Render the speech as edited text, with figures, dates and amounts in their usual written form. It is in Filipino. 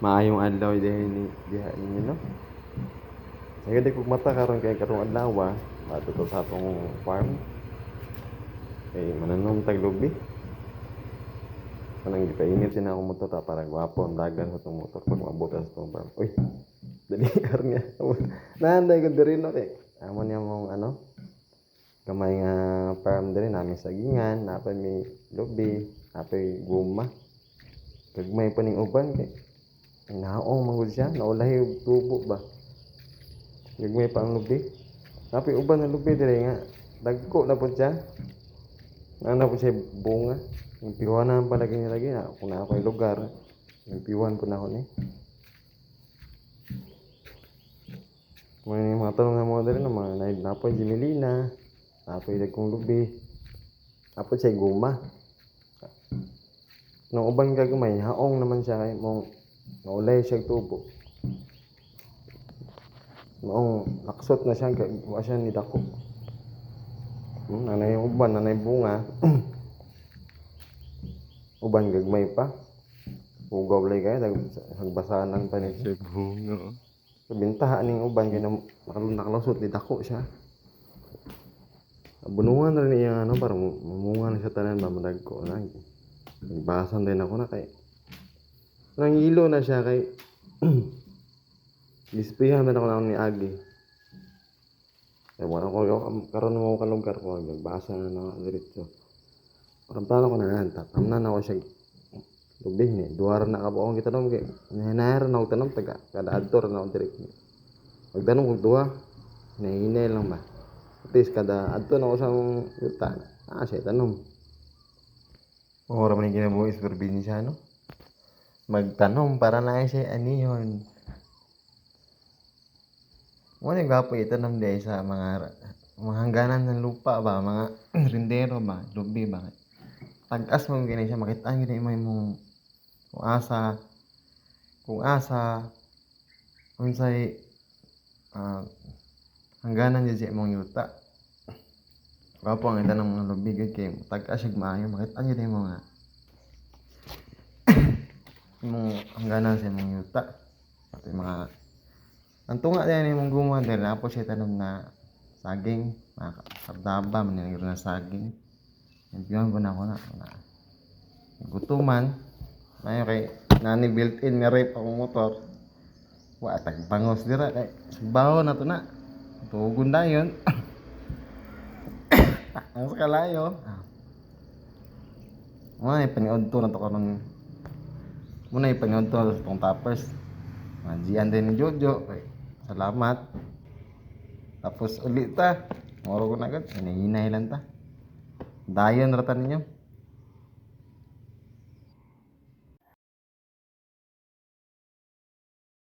Maayong adlaw din diha ninyo no. Sige di kog mata karon kay karong adlaw matuto sa atong farm. Kay mananom tag lubi. Kanang gipainit din ako motor para gwapo ang dagan sa itong motor pag mabutas sa itong farm. Uy, dali karnya. Naanday ko diri no kay amo niya mong gamay nga farm diri namin sagingan, napay may lubi, napay guma. Gagmay pa ning uban kay naong manggod siya, naulahi og tubo ba. Gagmay pa ang lubi. Napay uban ang lubi diri nga dagko na pud siya. Nana po siya bunga. Yung piwanan pa lagi niya lagi na kung na ako yung lugar. Yung piwan po na ako ni. May mga tanong nga mga dali na mga napoy Jimelina. Napoy dagkong lubi. Napoy siya guma. Nung uban gagamay, haong naman siya kay mong naulay siya tubo. Noong naksot na siya, wa siya ni dako. Nanay uban, nanay bunga. Uban gagmay pa. Ugaw lay kay hagbasanan pa ni siya bunga. Bintahan ning uban kay nakalusot ni dako siya. Bunungan na niya para mamunga na siya tanan ba madagko na. Nagbasan din ako na kay nangilo na siya kay disprihan na ako na ni Agi. Kaya wala ko karon mo ka lugar ko nagbasa na na diretso. Parang plano ko na tatamnan ako siya lubih ni duwar na kabuong kita dong kay nanayar na ako tanom taga kada adtor na ako direct. Magtanong kung duwa nahinay lang ba. At least kada adto na ako sa yuta. Siya tanom. Ora man ginabuhi sa probinsya no. Magtanom para na siya anihon. Wala gapo itanom di sa mga hangganan ng lupa ba, mga rindero ba, lubi ba. Pag-as mo gini siya makitaan gini mo kung asa unsay hangganan di siya mong yuta. Gapo ang itanong mga lubi gid kay tag-as sig maayo makitaan gini mo nga imong hangganan sa imong yuta. Pati mga ang tunga din imong gumawa dahil napo siya tanom na saging, mga sabdaba, manilagiro na saging. Yung po na ako na gutuman. Ngayon kay nani built-in nga rep akong motor. Wa tagbangos dira kay subaho na to na. Tugon na yun. Ang sakalayo. Muna ipaniod to na to karon. Muna ipaniod to sa tong toppers. Majian din ni Jojo. Salamat. Tapos ulit ta. Moro ko na agad. Hinahinay lang ta. Dayon ratan ninyo.